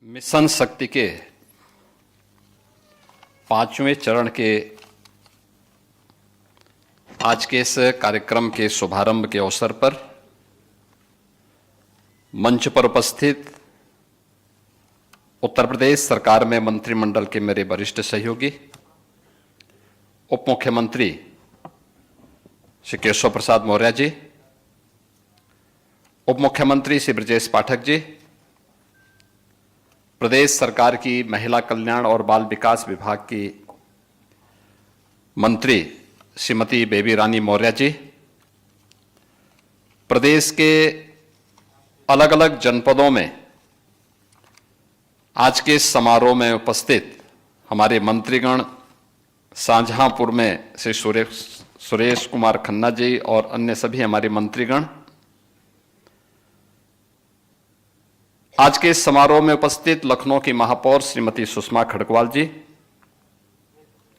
Mission शक्ति के 5वें चरण के आज के इस कार्यक्रम के शुभारंभ के अवसर पर मंच पर उपस्थित उत्तर प्रदेश सरकार में मंत्रिमंडल के मेरे वरिष्ठ सहयोगी, उप मुख्यमंत्री श्री केशव प्रसाद मौर्य जी, उप मुख्यमंत्री श्री ब्रजेश पाठक जी, प्रदेश सरकार की महिला कल्याण और बाल विकास विभाग की मंत्री श्रीमती बेबी रानी मौर्य जी, प्रदेश के अलग अलग जनपदों में आज के इस समारोह में उपस्थित हमारे मंत्रीगण, शाहजहांपुर में श्री सुरेश कुमार खन्ना जी और अन्य सभी हमारे मंत्रीगण, आज के इस समारोह में उपस्थित लखनऊ की महापौर श्रीमती सुषमा खड़गवाल जी,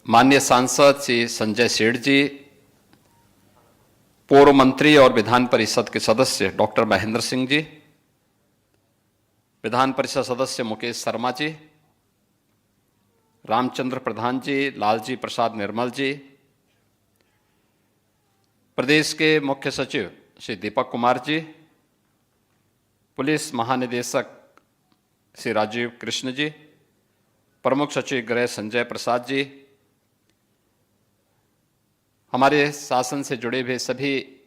माननीय सांसद श्री संजय सेठ जी, पूर्व मंत्री और विधान परिषद के सदस्य डॉक्टर महेंद्र सिंह जी, विधान परिषद सदस्य मुकेश शर्मा जी, रामचंद्र प्रधान जी, लालजी प्रसाद निर्मल जी, प्रदेश के मुख्य सचिव श्री दीपक कुमार जी, पुलिस महानिदेशक श्री राजीव कृष्ण जी, प्रमुख सचिव गृह संजय प्रसाद जी, हमारे शासन से जुड़े हुए सभी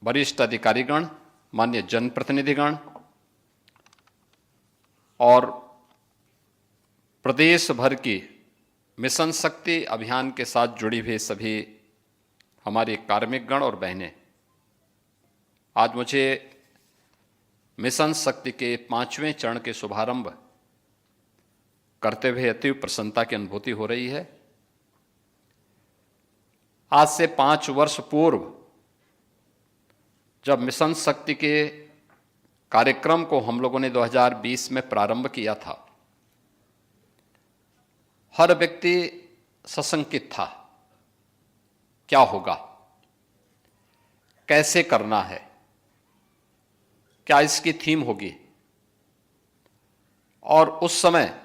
वरिष्ठ अधिकारीगण, माननीय जनप्रतिनिधिगण और प्रदेश भर की मिशन शक्ति अभियान के साथ जुड़ी हुई सभी हमारे कार्मिकगण और बहनें, आज मुझे मिशन शक्ति के 5वें चरण के शुभारंभ करते हुए अतीव प्रसन्नता की अनुभूति हो रही है। आज से 5 वर्ष पूर्व जब मिशन शक्ति के कार्यक्रम को हम लोगों ने 2020 में प्रारंभ किया था, हर व्यक्ति सशंकित था, क्या होगा, कैसे करना है, क्या इसकी थीम होगी। और उस समय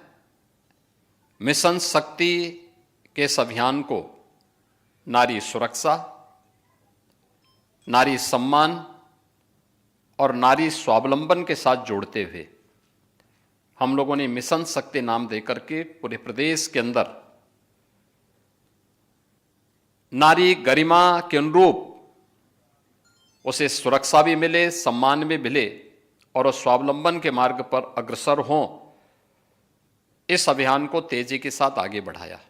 मिशन शक्ति के इस अभियान को नारी सुरक्षा, नारी सम्मान और नारी स्वावलंबन के साथ जोड़ते हुए हम लोगों ने मिशन शक्ति नाम देकर के पूरे प्रदेश के अंदर नारी गरिमा के अनुरूप उसे सुरक्षा भी मिले, सम्मान भी मिले और उस स्वावलंबन के मार्ग पर अग्रसर हों, इस अभियान को तेजी के साथ आगे बढ़ाया।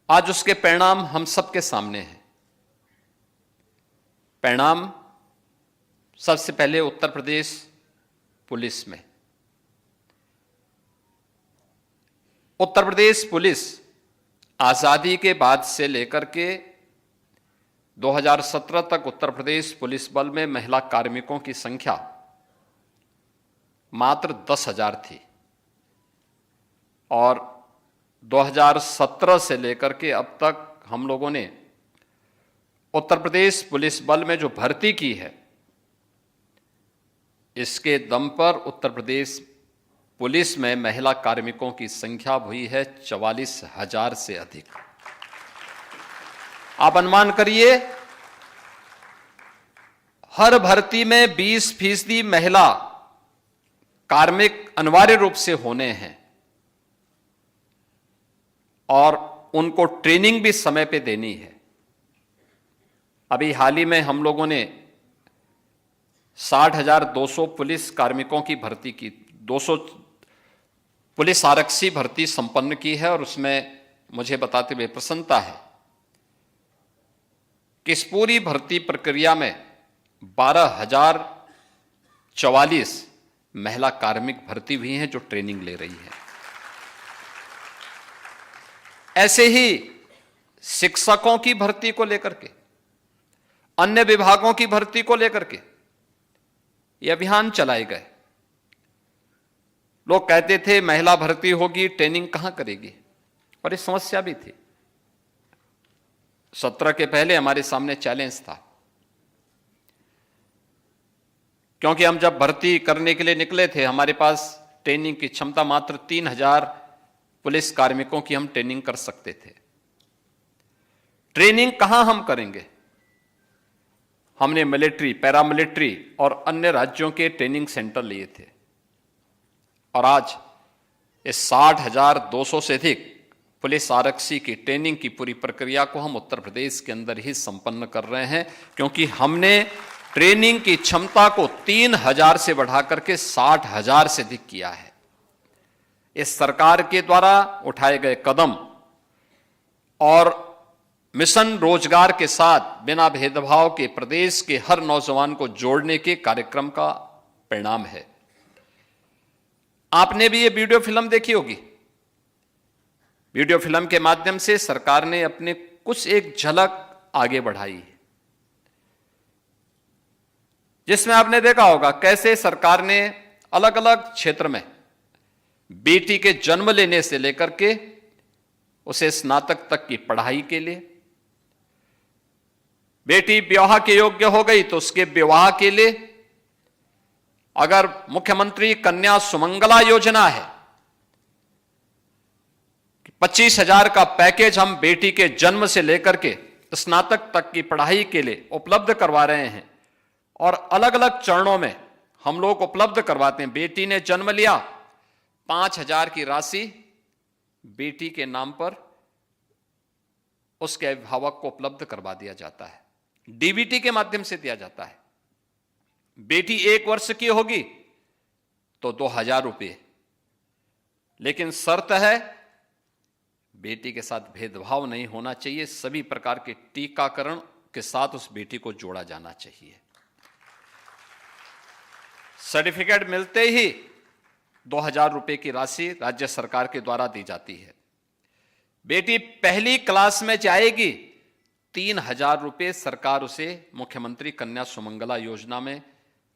आज उसके परिणाम हम सबके सामने हैं। परिणाम सबसे पहले उत्तर प्रदेश पुलिस में। उत्तर प्रदेश पुलिस आजादी के बाद से लेकर के 2017 तक उत्तर प्रदेश पुलिस बल में महिला कार्मिकों की संख्या मात्र 10,000 थी और 2017 से लेकर के अब तक हम लोगों ने उत्तर प्रदेश पुलिस बल में जो भर्ती की है, इसके दम पर उत्तर प्रदेश पुलिस में महिला कार्मिकों की संख्या हुई है 44,000 से अधिक। आप अनुमान करिए, हर भर्ती में 20% महिला कार्मिक अनिवार्य रूप से होने हैं और उनको ट्रेनिंग भी समय पे देनी है। अभी हाल ही में हम लोगों ने 60,200 पुलिस कार्मिकों की भर्ती की, 200 पुलिस आरक्षी भर्ती संपन्न की है और उसमें मुझे बताते हुए प्रसन्नता है कि इस पूरी भर्ती प्रक्रिया में 12,044 महिला कार्मिक भर्ती हुई हैं जो ट्रेनिंग ले रही है। ऐसे ही शिक्षकों की भर्ती को लेकर के, अन्य विभागों की भर्ती को लेकर के ये अभियान चलाए गए। लोग कहते थे महिला भर्ती होगी, ट्रेनिंग कहां करेगी, और ये समस्या भी थी। 17 के पहले हमारे सामने चैलेंज था क्योंकि हम जब भर्ती करने के लिए निकले थे, हमारे पास ट्रेनिंग की क्षमता मात्र 3,000 पुलिस कार्मिकों की हम ट्रेनिंग कर सकते थे। ट्रेनिंग कहां हम करेंगे? हमने मिलिट्री, पैरामिलिट्री और अन्य राज्यों के ट्रेनिंग सेंटर लिए थे, और आज इस 60,200 से अधिक पुलिस आरक्षी की ट्रेनिंग की पूरी प्रक्रिया को हम उत्तर प्रदेश के अंदर ही संपन्न कर रहे हैं, क्योंकि हमने ट्रेनिंग की क्षमता को 3,000 से बढ़ाकर के 60,000 से अधिक किया है। इस सरकार के द्वारा उठाए गए कदम और मिशन रोजगार के साथ बिना भेदभाव के प्रदेश के हर नौजवान को जोड़ने के कार्यक्रम का परिणाम है। आपने भी ये वीडियो फिल्म देखी होगी। वीडियो फिल्म के माध्यम से सरकार ने अपने कुछ एक झलक आगे बढ़ाई है, जिसमें आपने देखा होगा कैसे सरकार ने अलग अलग क्षेत्र में बेटी के जन्म लेने से लेकर के उसे स्नातक तक की पढ़ाई के लिए, बेटी विवाह के योग्य हो गई तो उसके विवाह के लिए, अगर मुख्यमंत्री कन्या सुमंगला योजना है, 25,000 का पैकेज हम बेटी के जन्म से लेकर के स्नातक तक की पढ़ाई के लिए उपलब्ध करवा रहे हैं, और अलग अलग चरणों में हम लोग उपलब्ध करवाते हैं। बेटी ने जन्म लिया, 5,000 की राशि बेटी के नाम पर उसके अभिभावक को उपलब्ध करवा दिया जाता है, डीबीटी के माध्यम से दिया जाता है। बेटी 1 वर्ष की होगी तो 2,000 रुपये, लेकिन शर्त है बेटी के साथ भेदभाव नहीं होना चाहिए, सभी प्रकार के टीकाकरण के साथ उस बेटी को जोड़ा जाना चाहिए। सर्टिफिकेट मिलते ही 2,000 रुपये की राशि राज्य सरकार के द्वारा दी जाती है। बेटी पहली क्लास में जाएगी, 3,000 रुपये सरकार उसे मुख्यमंत्री कन्या सुमंगला योजना में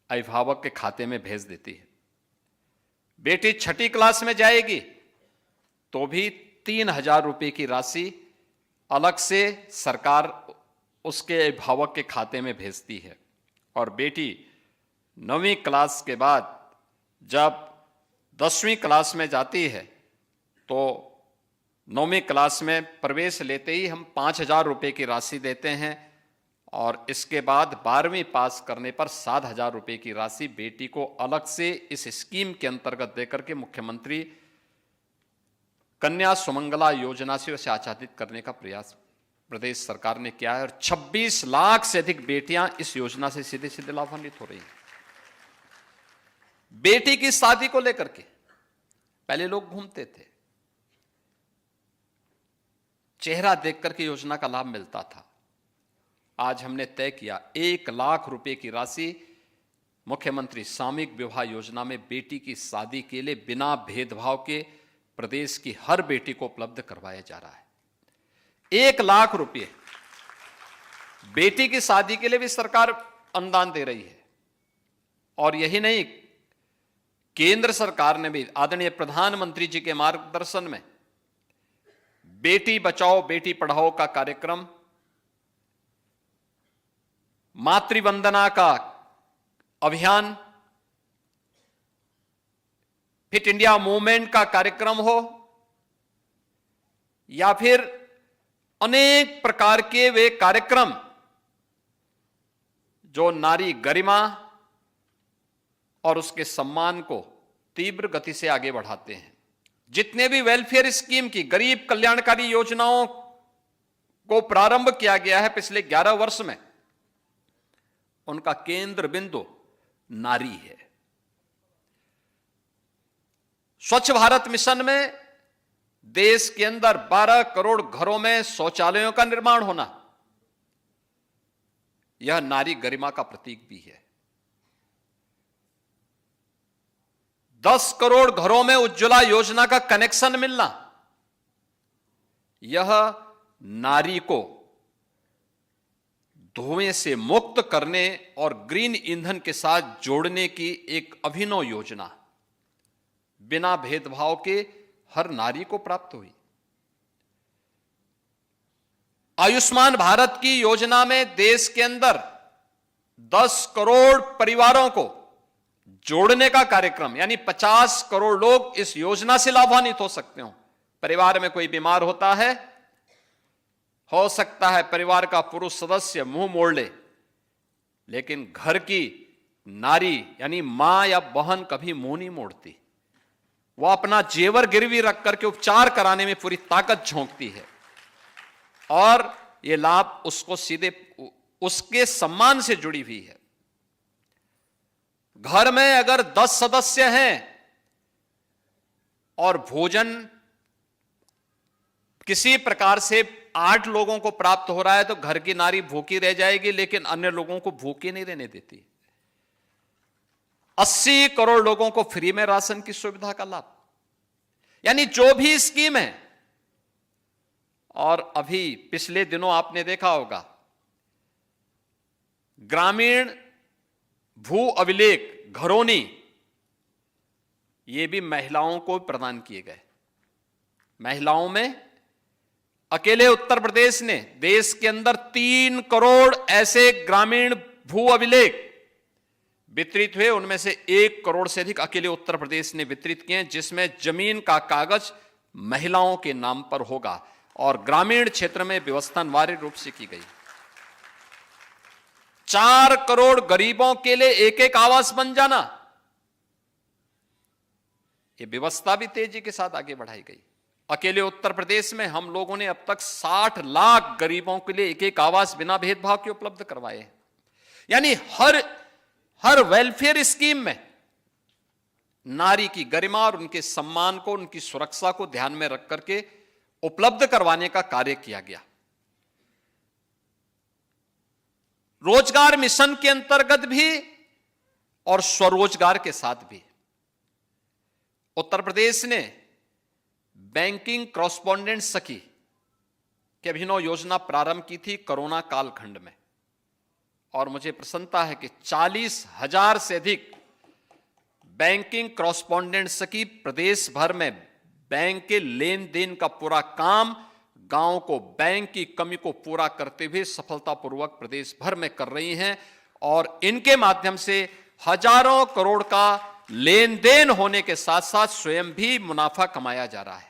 अभिभावक के खाते में भेज देती है। बेटी छठी क्लास में जाएगी तो भी 3,000 रुपये की राशि अलग से सरकार उसके अभिभावक के खाते में भेजती है। और बेटी 9वीं क्लास के बाद जब 10वीं क्लास में जाती है तो 9वीं क्लास में प्रवेश लेते ही हम 5,000 रुपये की राशि देते हैं, और इसके बाद 12वीं पास करने पर 7,000 रुपये की राशि बेटी को अलग से इस स्कीम के अंतर्गत देकर के मुख्यमंत्री कन्या सुमंगला योजना से उसे आच्छादित करने का प्रयास प्रदेश सरकार ने किया है, और 26 लाख से अधिक बेटियां इस योजना से सीधे सीधे लाभान्वित हो रही हैं। बेटी की शादी को लेकर के पहले लोग घूमते थे, चेहरा देख करके योजना का लाभ मिलता था। आज हमने तय किया 1 लाख रुपए की राशि मुख्यमंत्री सामूहिक विवाह योजना में बेटी की शादी के लिए बिना भेदभाव के प्रदेश की हर बेटी को उपलब्ध करवाया जा रहा है। 1 लाख रुपए बेटी की शादी के लिए भी सरकार अनुदान दे रही है। और यही नहीं, केंद्र सरकार ने भी आदरणीय प्रधानमंत्री जी के मार्गदर्शन में बेटी बचाओ बेटी पढ़ाओ का कार्यक्रम, मातृवंदना का अभियान, फिट इंडिया मूवमेंट का कार्यक्रम हो, या फिर अनेक प्रकार के वे कार्यक्रम जो नारी गरिमा और उसके सम्मान को तीव्र गति से आगे बढ़ाते हैं। जितने भी वेलफेयर स्कीम की गरीब कल्याणकारी योजनाओं को प्रारंभ किया गया है पिछले 11 वर्ष में, उनका केंद्र बिंदु नारी है। स्वच्छ भारत मिशन में देश के अंदर 12 करोड़ घरों में शौचालयों का निर्माण होना, यह नारी गरिमा का प्रतीक भी है। 10 करोड़ घरों में उज्ज्वला योजना का कनेक्शन मिलना, यह नारी को धुएं से मुक्त करने और ग्रीन ईंधन के साथ जोड़ने की एक अभिनव योजना बिना भेदभाव के हर नारी को प्राप्त हुई। आयुष्मान भारत की योजना में देश के अंदर 10 करोड़ परिवारों को जोड़ने का कार्यक्रम, यानी 50 करोड़ लोग इस योजना से लाभान्वित हो सकते हो। परिवार में कोई बीमार होता है, हो सकता है परिवार का पुरुष सदस्य मुंह मोड़ ले, लेकिन घर की नारी यानी मां या बहन कभी मुंह नहीं मोड़ती। वो अपना जेवर गिरवी रख करके उपचार कराने में पूरी ताकत झोंकती है, और ये लाभ उसको सीधे उसके सम्मान से जुड़ी हुई है। घर में अगर 10 सदस्य हैं और भोजन किसी प्रकार से 8 लोगों को प्राप्त हो रहा है, तो घर की नारी भूखी रह जाएगी, लेकिन अन्य लोगों को भूखे नहीं रहने देती। 80 करोड़ लोगों को फ्री में राशन की सुविधा का लाभ, यानी जो भी स्कीम है। और अभी पिछले दिनों आपने देखा होगा, ग्रामीण भू अभिलेख घरौनी, ये भी महिलाओं को प्रदान किए गए। महिलाओं में अकेले उत्तर प्रदेश ने देश के अंदर 3 करोड़ ऐसे ग्रामीण भू अभिलेख वितरित हुए, उनमें से 1 करोड़ से अधिक अकेले उत्तर प्रदेश ने वितरित किए, जिसमें जमीन का कागज महिलाओं के नाम पर होगा और ग्रामीण क्षेत्र में व्यवस्था अनिवार्य रूप से की गई। 4 करोड़ गरीबों के लिए एक आवास बन जाना, यह व्यवस्था भी तेजी के साथ आगे बढ़ाई गई। अकेले उत्तर प्रदेश में हम लोगों ने अब तक 60 लाख गरीबों के लिए एक आवास बिना भेदभाव के उपलब्ध करवाए हैं। यानी हर वेलफेयर स्कीम में नारी की गरिमा और उनके सम्मान को, उनकी सुरक्षा को ध्यान में रख करके उपलब्ध करवाने का कार्य किया गया। रोजगार मिशन के अंतर्गत भी और स्वरोजगार के साथ भी उत्तर प्रदेश ने बैंकिंग कॉरस्पॉन्डेंट सखी की अभिनव योजना प्रारंभ की थी कोरोना कालखंड में, और मुझे प्रसन्नता है कि 40,000 से अधिक बैंकिंग कॉरस्पॉन्डेंट सखी प्रदेश भर में बैंक के लेन देन का पूरा काम, गांव को बैंक की कमी को पूरा करते हुए सफलतापूर्वक प्रदेश भर में कर रही हैं, और इनके माध्यम से हजारों करोड़ का लेन देन होने के साथ साथ स्वयं भी मुनाफा कमाया जा रहा है।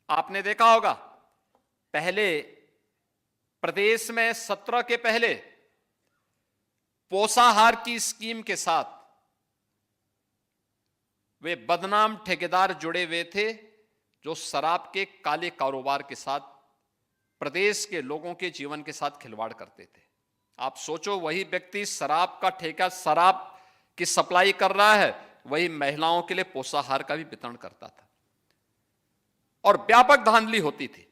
आपने देखा होगा, पहले प्रदेश में 17 के पहले पोषाहार की स्कीम के साथ वे बदनाम ठेकेदार जुड़े हुए थे, जो शराब के काले कारोबार के साथ प्रदेश के लोगों के जीवन के साथ खिलवाड़ करते थे। आप सोचो, वही व्यक्ति शराब का ठेका, शराब की सप्लाई कर रहा है, वही महिलाओं के लिए पोषाहार का भी वितरण करता था, और व्यापक धांधली होती थी।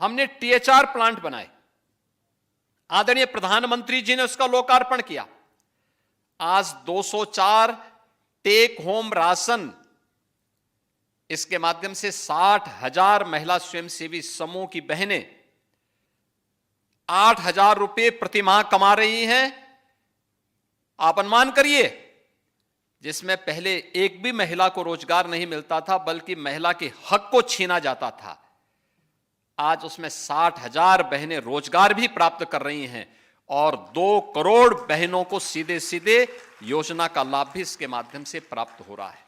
हमने THR प्लांट बनाए, आदरणीय प्रधानमंत्री जी ने उसका लोकार्पण किया। आज 204 टेक होम राशन, इसके माध्यम से 60,000 महिला स्वयंसेवी समूह की बहनें 8,000 रुपए प्रति माह कमा रही हैं। आप अनुमान करिए, जिसमें पहले एक भी महिला को रोजगार नहीं मिलता था, बल्कि महिला के हक को छीना जाता था, आज उसमें 60,000 बहनें रोजगार भी प्राप्त कर रही हैं, और 2 करोड़ बहनों को सीधे सीधे योजना का लाभ भी इसके माध्यम से प्राप्त हो रहा है।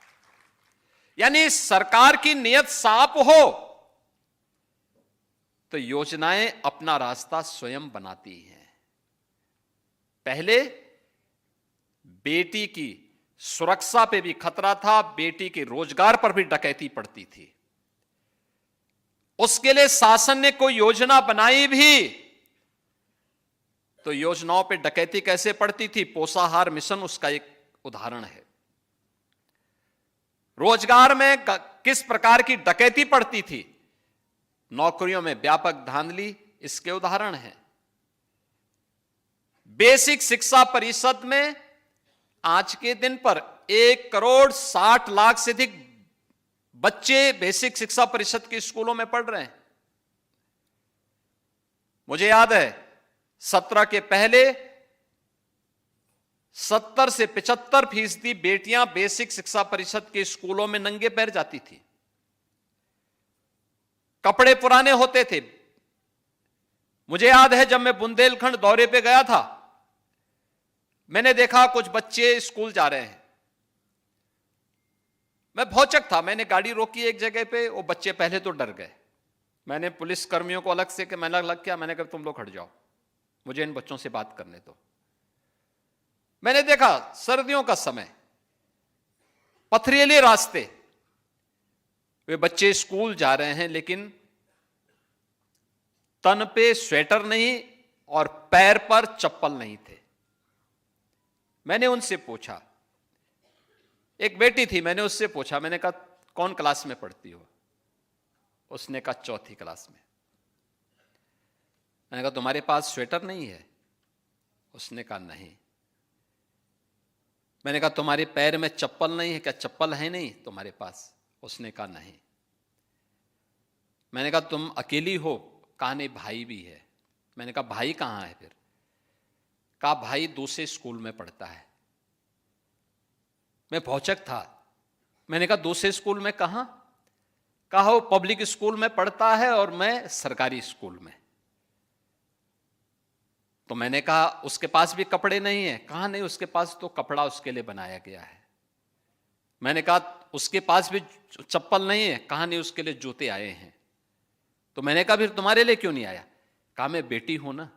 यानी सरकार की नीयत साफ हो तो योजनाएं अपना रास्ता स्वयं बनाती हैं। पहले बेटी की सुरक्षा पे भी खतरा था, बेटी के रोजगार पर भी डकैती पड़ती थी। उसके लिए शासन ने कोई योजना बनाई भी तो योजनाओं पे डकैती कैसे पड़ती थी, पोषाहार मिशन उसका एक उदाहरण है। रोजगार में किस प्रकार की डकैती पड़ती थी, नौकरियों में व्यापक धांधली इसके उदाहरण हैं। बेसिक शिक्षा परिषद में आज के दिन पर 1 करोड़ 60 लाख से अधिक बच्चे बेसिक शिक्षा परिषद के स्कूलों में पढ़ रहे हैं। मुझे याद है 17 के पहले 70 से 75% बेटियां बेसिक शिक्षा परिषद के स्कूलों में नंगे पैर जाती थी। कपड़े पुराने होते थे। मुझे याद है जब मैं बुंदेलखंड दौरे पे गया था, मैंने देखा कुछ बच्चे स्कूल जा रहे हैं। मैं भौचक था, मैंने गाड़ी रोकी एक जगह पे, वो बच्चे पहले तो डर गए। मैंने पुलिस कर्मियों को अलग से मैंने लग किया, मैंने कहा तुम लोग हट जाओ, मुझे इन बच्चों से बात करने दो। मैंने देखा सर्दियों का समय, पथरीले रास्ते, वे बच्चे स्कूल जा रहे हैं लेकिन तन पे स्वेटर नहीं और पैर पर चप्पल नहीं थे। मैंने उनसे पूछा, एक बेटी थी, मैंने उससे पूछा, मैंने कहा कौन क्लास में पढ़ती हो? उसने कहा चौथी क्लास में। मैंने कहा तुम्हारे पास स्वेटर नहीं है? उसने कहा नहीं। मैंने कहा तुम्हारे पैर में चप्पल नहीं है क्या? चप्पल है नहीं तुम्हारे पास? उसने कहा नहीं। मैंने कहा तुम अकेली हो? कहा नहीं, भाई भी है। मैंने कहा भाई कहां है फिर? कहा भाई दूसरे स्कूल में पढ़ता है। मैं भौचक था। मैंने कहा दूसरे स्कूल में कहां? कहा वो पब्लिक स्कूल में पढ़ता है और मैं सरकारी स्कूल में। तो मैंने कहा उसके पास भी कपड़े नहीं है? कहा नहीं, उसके पास तो कपड़ा उसके लिए बनाया गया है। मैंने कहा उसके पास भी चप्पल नहीं है? कहा नहीं, उसके लिए जूते आए हैं। तो मैंने कहा फिर तुम्हारे लिए क्यों नहीं आया? कहा मैं बेटी हूं ना।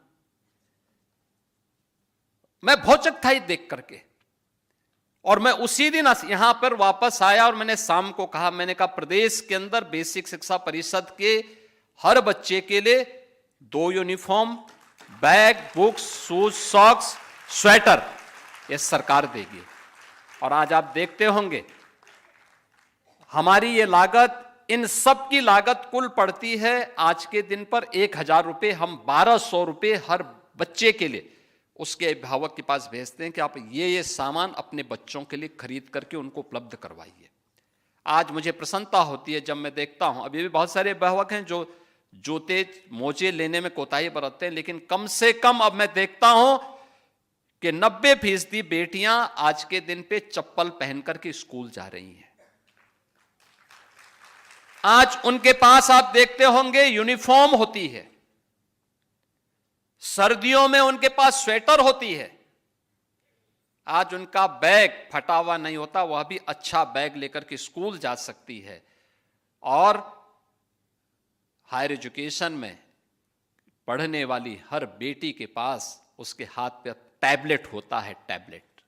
मैं भौचक था ये देख करके, और मैं उसी दिन यहां पर वापस आया और मैंने शाम को कहा, मैंने कहा प्रदेश के अंदर बेसिक शिक्षा परिषद के हर बच्चे के लिए 2 uniform, bag, books, shoes, socks, sweater ये सरकार देगी। और आज आप देखते होंगे हमारी ये लागत, इन सब की लागत कुल पड़ती है आज के दिन पर 1000 रुपए। हम 1200 रुपए हर बच्चे के लिए उसके अभिभावक के पास भेजते हैं कि आप ये सामान अपने बच्चों के लिए खरीद करके उनको उपलब्ध करवाइए। आज मुझे प्रसन्नता होती है जब मैं देखता हूं, अभी भी बहुत सारे अभिभावक हैं जो जूते मोजे लेने में कोताही बरतते हैं, लेकिन कम से कम अब मैं देखता हूं कि 90% बेटियां आज के दिन पे चप्पल पहन करके स्कूल जा रही हैं। आज उनके पास आप देखते होंगे यूनिफॉर्म होती है, सर्दियों में उनके पास स्वेटर होती है। आज उनका बैग फटा हुआ नहीं होता, वह भी अच्छा बैग लेकर के स्कूल जा सकती है। और हायर एजुकेशन में पढ़ने वाली हर बेटी के पास उसके हाथ पे टैबलेट होता है, टैबलेट।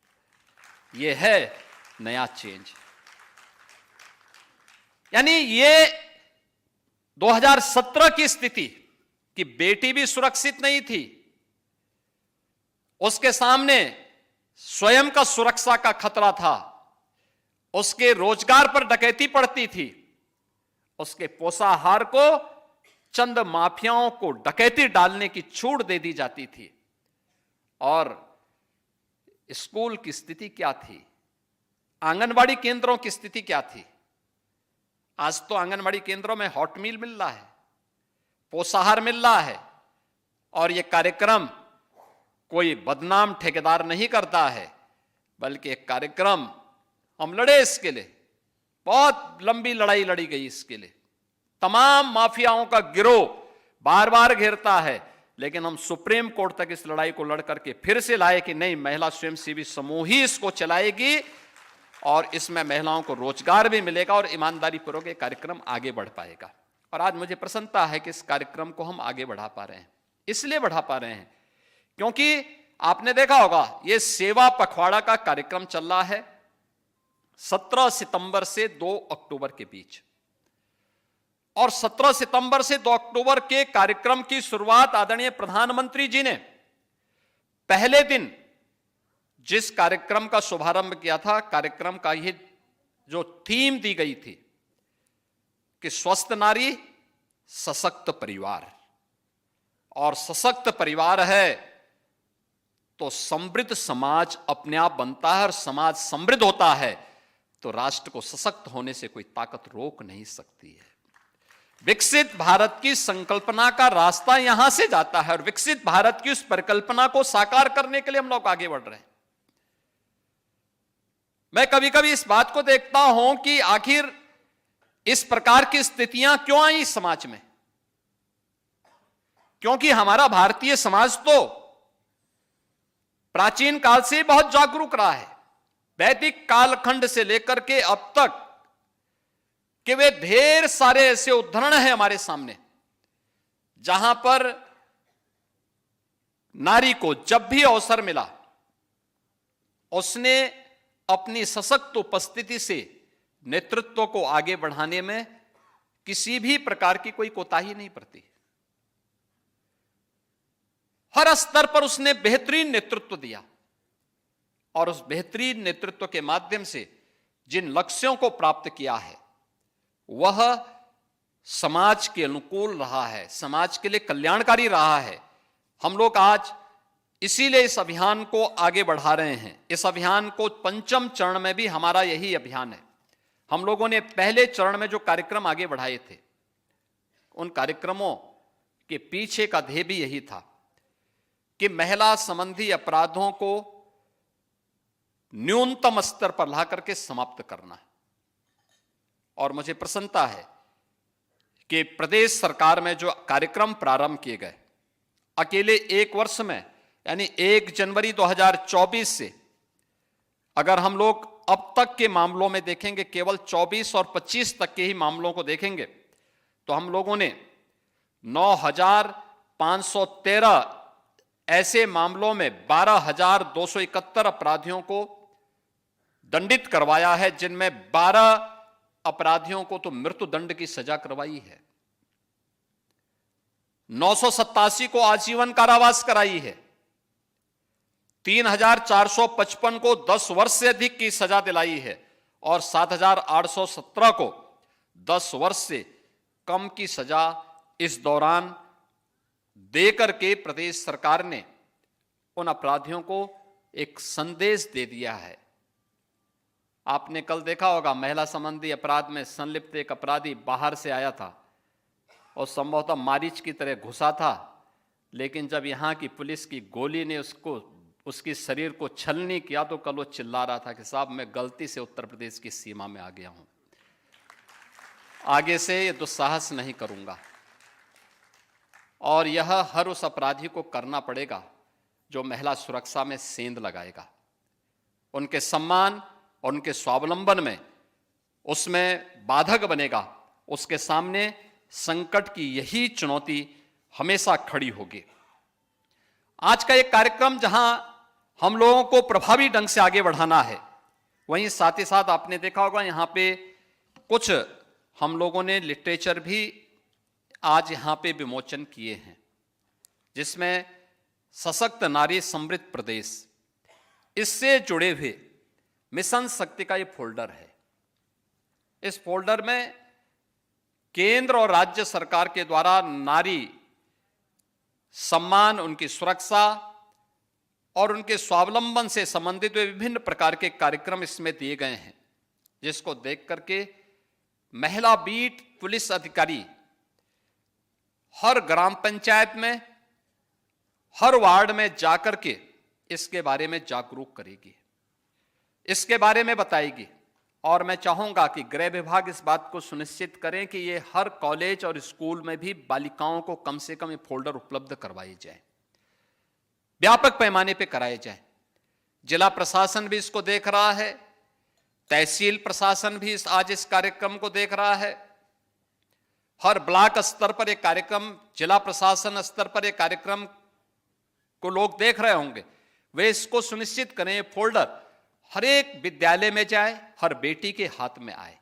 यह है नया चेंज। यानी ये 2017 की स्थिति कि बेटी भी सुरक्षित नहीं थी, उसके सामने स्वयं का सुरक्षा का खतरा था, उसके रोजगार पर डकैती पड़ती थी, उसके पोषाहार को चंद माफियाओं को डकैती डालने की छूट दे दी जाती थी। और स्कूल की स्थिति क्या थी, आंगनबाड़ी केंद्रों की स्थिति क्या थी? आज तो आंगनबाड़ी केंद्रों में हॉट मील मिल रहा है, पोषाहार मिल रहा है, और यह कार्यक्रम कोई बदनाम ठेकेदार नहीं करता है, बल्कि एक कार्यक्रम हम लड़े इसके लिए, बहुत लंबी लड़ाई लड़ी गई इसके लिए। तमाम माफियाओं का गिरोह बार बार घेरता है, लेकिन हम सुप्रीम कोर्ट तक इस लड़ाई को लड़ करके फिर से लाए कि नहीं, महिला स्वयंसेवी समूह ही इसको चलाएगी और इसमें महिलाओं को रोजगार भी मिलेगा और ईमानदारी पूर्वक ये कार्यक्रम आगे बढ़ पाएगा। और आज मुझे प्रसन्नता है कि इस कार्यक्रम को हम आगे बढ़ा पा रहे हैं। इसलिए बढ़ा पा रहे हैं क्योंकि आपने देखा होगा ये सेवा पखवाड़ा का कार्यक्रम चल रहा है 17 सितंबर से 2 अक्टूबर के बीच। और 17 सितंबर से 2 अक्टूबर के कार्यक्रम की शुरुआत आदरणीय प्रधानमंत्री जी ने पहले दिन जिस कार्यक्रम का शुभारंभ किया था, कार्यक्रम का ये जो थीम दी गई थी कि स्वस्थ नारी सशक्त परिवार, और सशक्त परिवार है तो समृद्ध समाज अपने आप बनता है, और समाज समृद्ध होता है तो राष्ट्र को सशक्त होने से कोई ताकत रोक नहीं सकती है। विकसित भारत की संकल्पना का रास्ता यहां से जाता है, और विकसित भारत की उस परिकल्पना को साकार करने के लिए हम लोग आगे बढ़ रहे हैं। मैं कभी कभी इस बात को देखता हूं कि आखिर इस प्रकार की स्थितियां क्यों आई समाज में, क्योंकि हमारा भारतीय समाज तो प्राचीन काल से बहुत जागरूक रहा है, वैदिक कालखंड से लेकर के अब तक, कि वे ढेर सारे ऐसे उदाहरण हैं हमारे सामने जहां पर नारी को जब भी अवसर मिला उसने अपनी सशक्त उपस्थिति से नेतृत्व को आगे बढ़ाने में किसी भी प्रकार की कोई कोताही नहीं बरती। हर स्तर पर उसने बेहतरीन नेतृत्व दिया और उस बेहतरीन नेतृत्व के माध्यम से जिन लक्ष्यों को प्राप्त किया है वह समाज के अनुकूल रहा है, समाज के लिए कल्याणकारी रहा है। हम लोग आज इसीलिए इस अभियान को आगे बढ़ा रहे हैं। इस अभियान को पंचम चरण में भी हमारा यही अभियान है। हम लोगों ने पहले चरण में जो कार्यक्रम आगे बढ़ाए थे उन कार्यक्रमों के पीछे का ध्येय भी यही था कि महिला संबंधी अपराधों को न्यूनतम स्तर पर ला करके समाप्त करना है। और मुझे प्रसन्नता है कि प्रदेश सरकार में जो कार्यक्रम प्रारंभ किए गए, अकेले एक वर्ष में यानी 1 जनवरी 2024 से अगर हम लोग अब तक के मामलों में देखेंगे, केवल 24 और 25 तक के ही मामलों को देखेंगे, तो हम लोगों ने 9,513 ऐसे मामलों में 12,271 अपराधियों को दंडित करवाया है, जिनमें 12 अपराधियों को तो मृत्यु दंड की सजा करवाई है, 987 को आजीवन कारावास कराई है, 3,455 को 10 वर्ष से अधिक की सजा दिलाई है और 7,817 को 10 वर्ष से कम की सजा इस दौरान देकर के प्रदेश सरकार ने उन अपराधियों को एक संदेश दे दिया है। आपने कल देखा होगा, महिला संबंधी अपराध में संलिप्त एक अपराधी बाहर से आया था और संभवतः मारीच की तरह घुसा था, लेकिन जब यहां की पुलिस की गोली ने उसकी शरीर को छलनी किया तो कल वो चिल्ला रहा था कि साहब मैं गलती से उत्तर प्रदेश की सीमा में आ गया हूं, आगे से ये दुस्साहस नहीं करूंगा। और यह हर उस अपराधी को करना पड़ेगा जो महिला सुरक्षा में सेंध लगाएगा, उनके सम्मान और उनके स्वावलंबन में उसमें बाधक बनेगा। उसके सामने संकट की यही चुनौती हमेशा खड़ी होगी। आज का एक कार्यक्रम जहां हम लोगों को प्रभावी ढंग से आगे बढ़ाना है, वहीं साथ ही साथ आपने देखा होगा यहां पे कुछ हम लोगों ने लिटरेचर भी आज यहां पे विमोचन किए हैं, जिसमें सशक्त नारी समृद्ध प्रदेश, इससे जुड़े हुए मिशन शक्ति का ये फोल्डर है। इस फोल्डर में केंद्र और राज्य सरकार के द्वारा नारी सम्मान, उनकी सुरक्षा और उनके स्वावलंबन से संबंधित विभिन्न प्रकार के कार्यक्रम इसमें दिए गए हैं, जिसको देख करके महिला बीट पुलिस अधिकारी हर ग्राम पंचायत में, हर वार्ड में जाकर के इसके बारे में जागरूक करेगी, इसके बारे में बताएगी। और मैं चाहूंगा कि गृह विभाग इस बात को सुनिश्चित करें कि ये हर कॉलेज और स्कूल में भी बालिकाओं को कम से कम ये फोल्डर उपलब्ध करवाए जाए, व्यापक पैमाने पे कराए जाए। जिला प्रशासन भी इसको देख रहा है, तहसील प्रशासन भी आज इस कार्यक्रम को देख रहा है, हर ब्लॉक स्तर पर एक कार्यक्रम, जिला प्रशासन स्तर पर एक कार्यक्रम को लोग देख रहे होंगे। वे इसको सुनिश्चित करें ये फोल्डर हर एक विद्यालय में जाए, हर बेटी के हाथ में आए,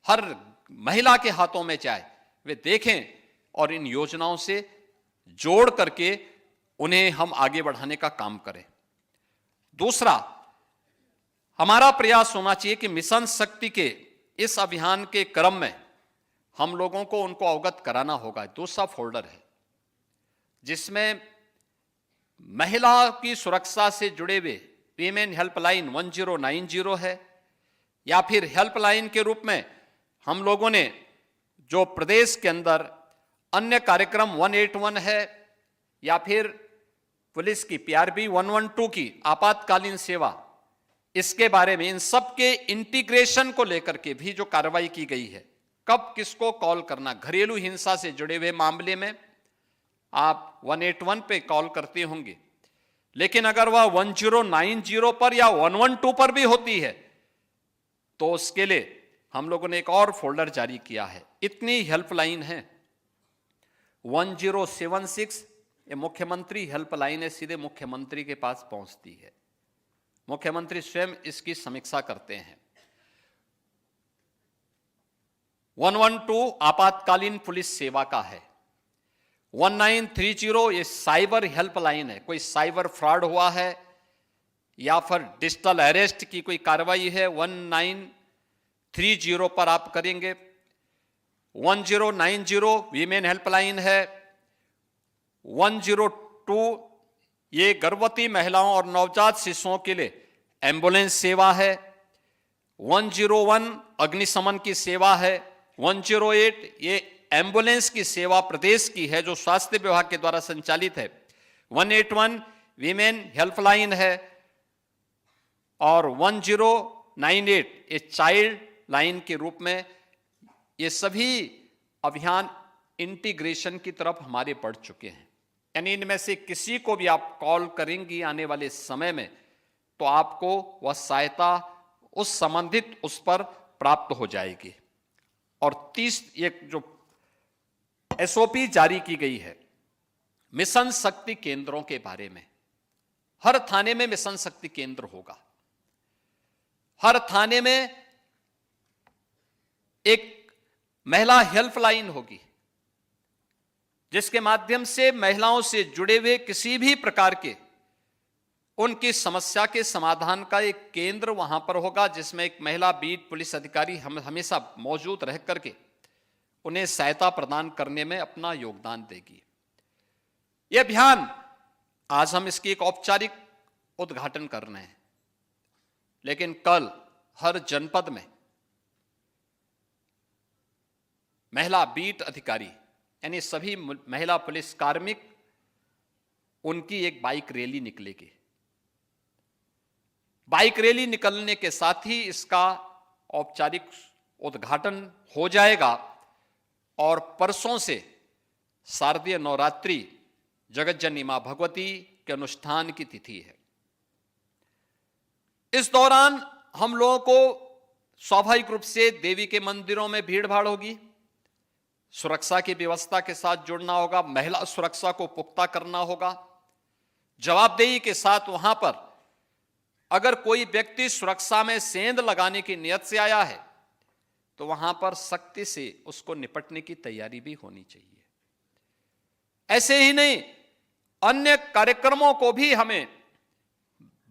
हर महिला के हाथों में जाए, वे देखें और इन योजनाओं से जोड़ करके उन्हें हम आगे बढ़ाने का काम करें। दूसरा, हमारा प्रयास होना चाहिए कि मिशन शक्ति के इस अभियान के क्रम में हम लोगों को उनको अवगत कराना होगा। दूसरा फोल्डर है जिसमें महिला की सुरक्षा से जुड़े हुए वीमेन हेल्पलाइन 1090 है, या फिर हेल्पलाइन के रूप में हम लोगों ने जो प्रदेश के अंदर अन्य कार्यक्रम 181 है, या फिर पुलिस की PRB 112 की आपातकालीन सेवा, इसके बारे में इन सब के इंटीग्रेशन को लेकर के भी जो कार्रवाई की गई है, कब किसको कॉल करना, घरेलू हिंसा से जुड़े हुए मामले में आप 181 पे कॉल करते होंगे, लेकिन अगर वह 1090 पर या 112 पर भी होती है तो उसके लिए हम लोगों ने एक और फोल्डर जारी किया है। इतनी हेल्पलाइन है। 1076 ये मुख्यमंत्री हेल्पलाइन है, सीधे मुख्यमंत्री के पास पहुंचती है। मुख्यमंत्री स्वयं इसकी समीक्षा करते हैं। 112 आपातकालीन पुलिस सेवा का है। 1930 ये साइबर हेल्पलाइन है। कोई साइबर फ्रॉड हुआ है या फिर डिजिटल अरेस्ट की कोई कार्रवाई है, 1930 पर आप करेंगे। 1090 वीमेन हेल्पलाइन है। 102 ये गर्भवती महिलाओं और नवजात शिशुओं के लिए एम्बुलेंस सेवा है। 101 अग्निशमन की सेवा है। 108 ये एम्बुलेंस की सेवा प्रदेश की है जो स्वास्थ्य विभाग के द्वारा संचालित है। 181 वीमेन हेल्पलाइन है और 1098 ये चाइल्ड लाइन के रूप में। ये सभी अभियान इंटीग्रेशन की तरफ हमारे बढ़ चुके हैं। यानी इनमें से किसी को भी आप कॉल करेंगी आने वाले समय में तो आपको वह सहायता उस संबंधित उस पर प्राप्त हो जाएगी। और 30 ये जो एसओपी जारी की गई है मिशन शक्ति केंद्रों के बारे में, हर थाने में मिशन शक्ति केंद्र होगा। हर थाने में एक महिला हेल्पलाइन होगी जिसके माध्यम से महिलाओं से जुड़े हुए किसी भी प्रकार के उनकी समस्या के समाधान का एक केंद्र वहां पर होगा, जिसमें एक महिला बीट पुलिस अधिकारी हमेशा मौजूद रह करके उन्हें सहायता प्रदान करने में अपना योगदान देगी। यह अभियान आज हम इसकी एक औपचारिक उद्घाटन कर रहे हैं, लेकिन कल हर जनपद में महिला बीट अधिकारी यानी सभी महिला पुलिस कार्मिक उनकी एक बाइक रैली निकलेगी। बाइक रैली निकलने के साथ ही इसका औपचारिक उद्घाटन हो जाएगा और परसों से शारदीय नवरात्रि जगतजननी मां भगवती के अनुष्ठान की तिथि है। इस दौरान हम लोगों को स्वाभाविक रूप से देवी के मंदिरों में भीड़ भाड़ होगी, सुरक्षा की व्यवस्था के साथ जुड़ना होगा, महिला सुरक्षा को पुख्ता करना होगा। जवाबदेही के साथ वहां पर अगर कोई व्यक्ति सुरक्षा में सेंध लगाने की नियत से आया है तो वहां पर सख्ती से उसको निपटने की तैयारी भी होनी चाहिए। ऐसे ही नहीं, अन्य कार्यक्रमों को भी हमें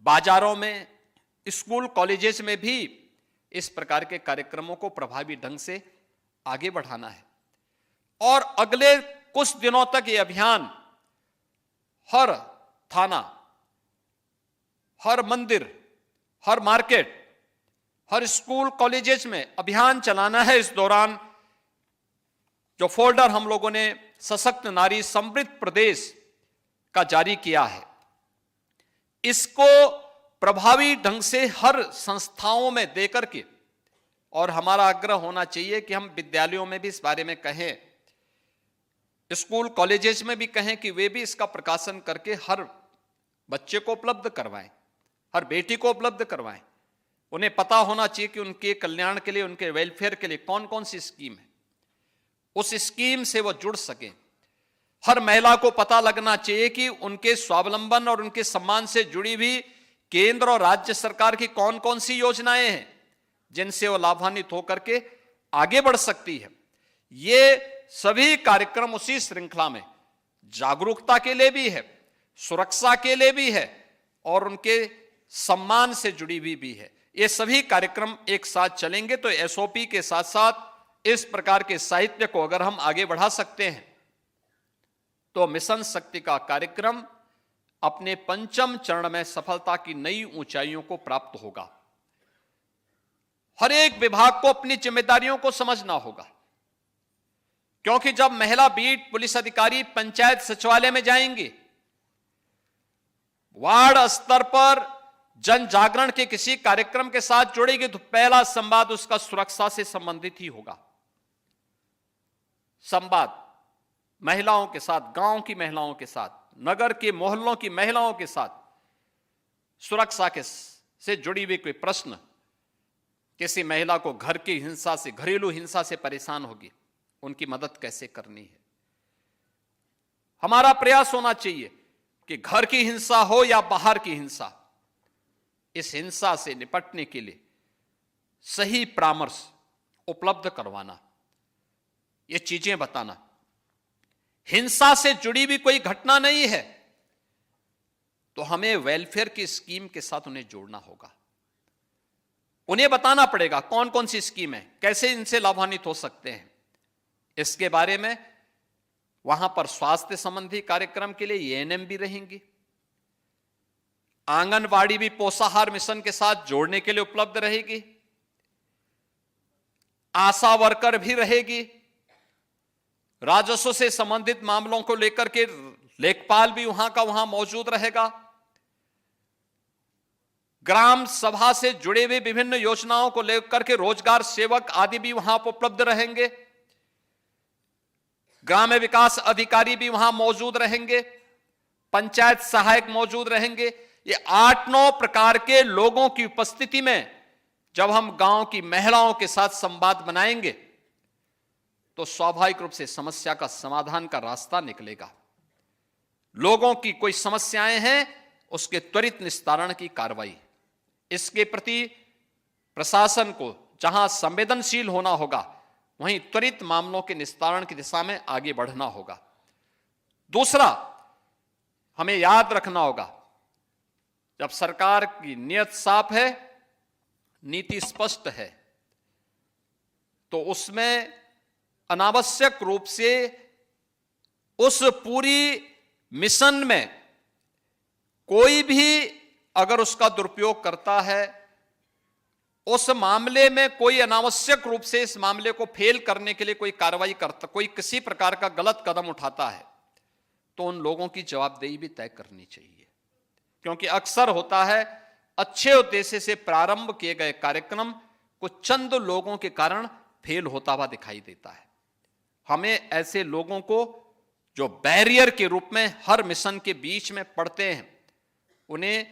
बाजारों में, स्कूल कॉलेजेस में भी इस प्रकार के कार्यक्रमों को प्रभावी ढंग से आगे बढ़ाना है। और अगले कुछ दिनों तक ये अभियान हर थाना, हर मंदिर, हर मार्केट, हर स्कूल कॉलेजेस में अभियान चलाना है। इस दौरान जो फोल्डर हम लोगों ने सशक्त नारी समृद्ध प्रदेश का जारी किया है, इसको प्रभावी ढंग से हर संस्थाओं में देकर के, और हमारा आग्रह होना चाहिए कि हम विद्यालयों में भी इस बारे में कहें, स्कूल कॉलेजेस में भी कहें कि वे भी इसका प्रकाशन करके हर बच्चे को उपलब्ध करवाएं, हर बेटी को उपलब्ध करवाएं। उन्हें पता होना चाहिए कि उनके कल्याण के लिए, उनके वेलफेयर के लिए कौन कौन सी स्कीम है, उस स्कीम से वो जुड़ सकें। हर महिला को पता लगना चाहिए कि उनके स्वावलंबन और उनके सम्मान से जुड़ी हुई केंद्र और राज्य सरकार की कौन कौन सी योजनाएं हैं जिनसे वो लाभान्वित होकर के आगे बढ़ सकती है। ये सभी कार्यक्रम उसी श्रृंखला में जागरूकता के लिए भी है, सुरक्षा के लिए भी है और उनके सम्मान से जुड़ी हुई भी है। ये सभी कार्यक्रम एक साथ चलेंगे तो एसओपी के साथ साथ इस प्रकार के साहित्य को अगर हम आगे बढ़ा सकते हैं तो मिशन शक्ति का कार्यक्रम अपने पंचम चरण में सफलता की नई ऊंचाइयों को प्राप्त होगा। हर एक विभाग को अपनी जिम्मेदारियों को समझना होगा, क्योंकि जब महिला बीट पुलिस अधिकारी पंचायत सचिवालय में जाएंगे, वार्ड स्तर पर जन जागरण के किसी कार्यक्रम के साथ जुड़ेगी तो पहला संवाद उसका सुरक्षा से संबंधित ही होगा। संवाद महिलाओं के साथ, गांव की महिलाओं के साथ, नगर के मोहल्लों की महिलाओं के साथ सुरक्षा के से जुड़ी हुई कोई प्रश्न, किसी महिला को घर की हिंसा से, घरेलू हिंसा से परेशान होगी, उनकी मदद कैसे करनी है। हमारा प्रयास होना चाहिए कि घर की हिंसा हो या बाहर की हिंसा, इस हिंसा से निपटने के लिए सही परामर्श उपलब्ध करवाना, ये चीजें बताना। हिंसा से जुड़ी भी कोई घटना नहीं है तो हमें वेलफेयर की स्कीम के साथ उन्हें जोड़ना होगा। उन्हें बताना पड़ेगा कौन कौन सी स्कीम है, कैसे इनसे लाभान्वित हो सकते हैं। इसके बारे में वहां पर स्वास्थ्य संबंधी कार्यक्रम के लिए एएनएम भी रहेंगी, आंगनवाड़ी भी पोषाहार मिशन के साथ जोड़ने के लिए उपलब्ध रहेगी, आशा वर्कर भी रहेगी, राजस्व से संबंधित मामलों को लेकर के लेखपाल भी वहां का वहां मौजूद रहेगा, ग्राम सभा से जुड़े हुए विभिन्न योजनाओं को लेकर के रोजगार सेवक आदि भी वहां पर उपलब्ध रहेंगे, ग्राम विकास अधिकारी भी वहां मौजूद रहेंगे, पंचायत सहायक मौजूद रहेंगे। ये 8-9 प्रकार के लोगों की उपस्थिति में जब हम गांव की महिलाओं के साथ संवाद बनाएंगे तो स्वाभाविक रूप से समस्या का समाधान का रास्ता निकलेगा। लोगों की कोई समस्याएं हैं, उसके त्वरित निस्तारण की कार्रवाई, इसके प्रति प्रशासन को जहां संवेदनशील होना होगा वहीं त्वरित मामलों के निस्तारण की दिशा में आगे बढ़ना होगा। दूसरा, हमें याद रखना होगा, जब सरकार की नीयत साफ है, नीति स्पष्ट है, तो उसमें अनावश्यक रूप से उस पूरी मिशन में कोई भी अगर उसका दुरुपयोग करता है, उस मामले में कोई अनावश्यक रूप से इस मामले को फेल करने के लिए कोई कार्रवाई करता, कोई किसी प्रकार का गलत कदम उठाता है, तो उन लोगों की जवाबदेही भी तय करनी चाहिए। क्योंकि अक्सर होता है अच्छे उद्देश्य से प्रारंभ किए गए कार्यक्रम कुछ चंद लोगों के कारण फेल होता हुआ दिखाई देता है। हमें ऐसे लोगों को जो बैरियर के रूप में हर मिशन के बीच में पड़ते हैं, उन्हें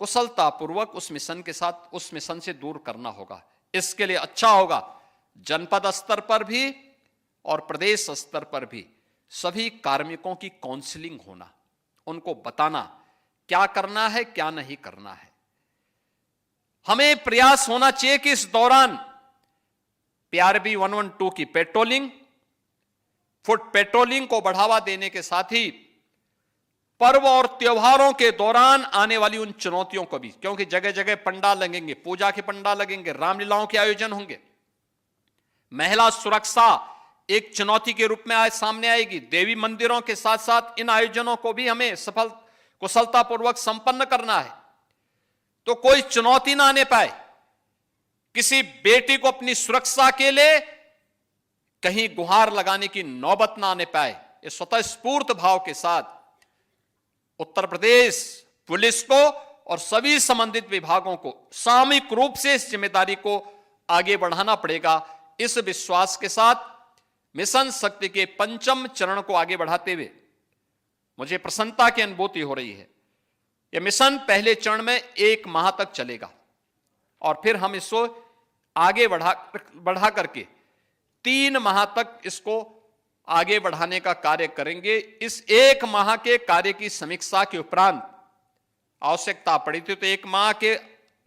कुशलतापूर्वक उस मिशन के साथ, उस मिशन से दूर करना होगा। इसके लिए अच्छा होगा जनपद स्तर पर भी और प्रदेश स्तर पर भी सभी कार्मिकों की काउंसलिंग होना, उनको बताना क्या करना है क्या नहीं करना है। हमें प्रयास होना चाहिए कि इस दौरान पीआरबी 112 की पेट्रोलिंग, फुट पेट्रोलिंग को बढ़ावा देने के साथ ही पर्व और त्योहारों के दौरान आने वाली उन चुनौतियों को भी, क्योंकि जगह जगह पंडाल लगेंगे, पूजा के पंडाल लगेंगे, रामलीलाओं के आयोजन होंगे, महिला सुरक्षा एक चुनौती के रूप में आज सामने आएगी। देवी मंदिरों के साथ साथ इन आयोजनों को भी हमें कुशलतापूर्वक संपन्न करना है, तो कोई चुनौती ना आने पाए, किसी बेटी को अपनी सुरक्षा के लिए कहीं गुहार लगाने की नौबत ना आने पाए। इस स्वतः स्फूर्त भाव के साथ उत्तर प्रदेश पुलिस को और सभी संबंधित विभागों को सामूहिक रूप से इस जिम्मेदारी को आगे बढ़ाना पड़ेगा। इस विश्वास के साथ मिशन शक्ति के 5वें चरण को आगे बढ़ाते हुए मुझे प्रसन्नता की अनुभूति हो रही है। यह मिशन पहले चरण में 1 माह तक चलेगा और फिर हम इसको आगे बढ़ा करके 3 माह तक इसको आगे बढ़ाने का कार्य करेंगे। इस 1 माह के कार्य की समीक्षा के उपरांत आवश्यकता पड़ी थी तो 1 माह के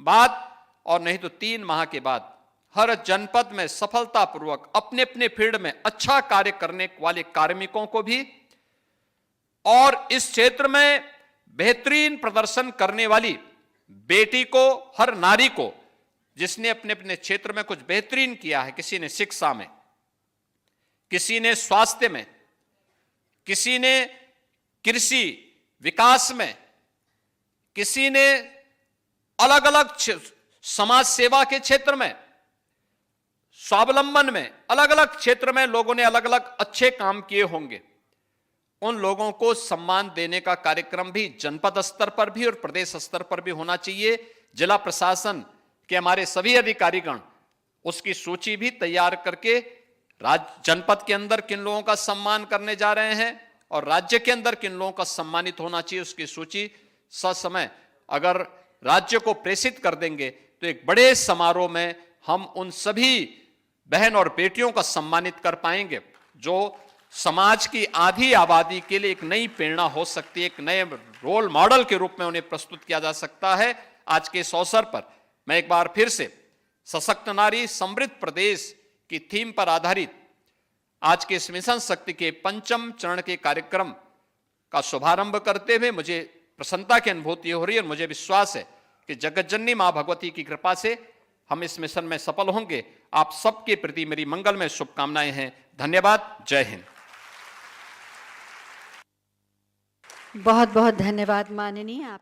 बाद और नहीं तो 3 माह के बाद हर जनपद में सफलतापूर्वक अपने अपने फील्ड में अच्छा कार्य करने वाले कार्मिकों को भी और इस क्षेत्र में बेहतरीन प्रदर्शन करने वाली बेटी को, हर नारी को जिसने अपने अपने क्षेत्र में कुछ बेहतरीन किया है, किसी ने शिक्षा में, किसी ने स्वास्थ्य में, किसी ने कृषि विकास में, किसी ने अलग अलग समाज सेवा के क्षेत्र में, स्वावलंबन में, अलग अलग क्षेत्र में लोगों ने अलग अलग अच्छे काम किए होंगे। उन लोगों को सम्मान देने का कार्यक्रम भी जनपद स्तर पर भी और प्रदेश स्तर पर भी होना चाहिए। जिला प्रशासन के हमारे सभी अधिकारीगण उसकी सूची भी तैयार करके जनपद के अंदर किन लोगों का सम्मान करने जा रहे हैं और राज्य के अंदर किन लोगों का सम्मानित होना चाहिए, उसकी सूची ससमय अगर राज्य को प्रेषित कर देंगे तो एक बड़े समारोह में हम उन सभी बहन और बेटियों का सम्मानित कर पाएंगे जो समाज की आधी आबादी के लिए एक नई प्रेरणा हो सकती है, एक नए रोल मॉडल के रूप में उन्हें प्रस्तुत किया जा सकता है। आज के इस अवसर पर मैं एक बार फिर से सशक्त नारी समृद्ध प्रदेश की थीम पर आधारित आज के इस मिशन शक्ति के 5वें चरण के कार्यक्रम का शुभारंभ करते हुए मुझे प्रसन्नता की अनुभूति हो रही है और मुझे विश्वास है कि जगत जननी मां भगवती की कृपा से हम इस मिशन में सफल होंगे। आप सबके प्रति मेरी मंगलमय शुभकामनाएं हैं। धन्यवाद। जय हिंद। बहुत बहुत धन्यवाद माननीय आप।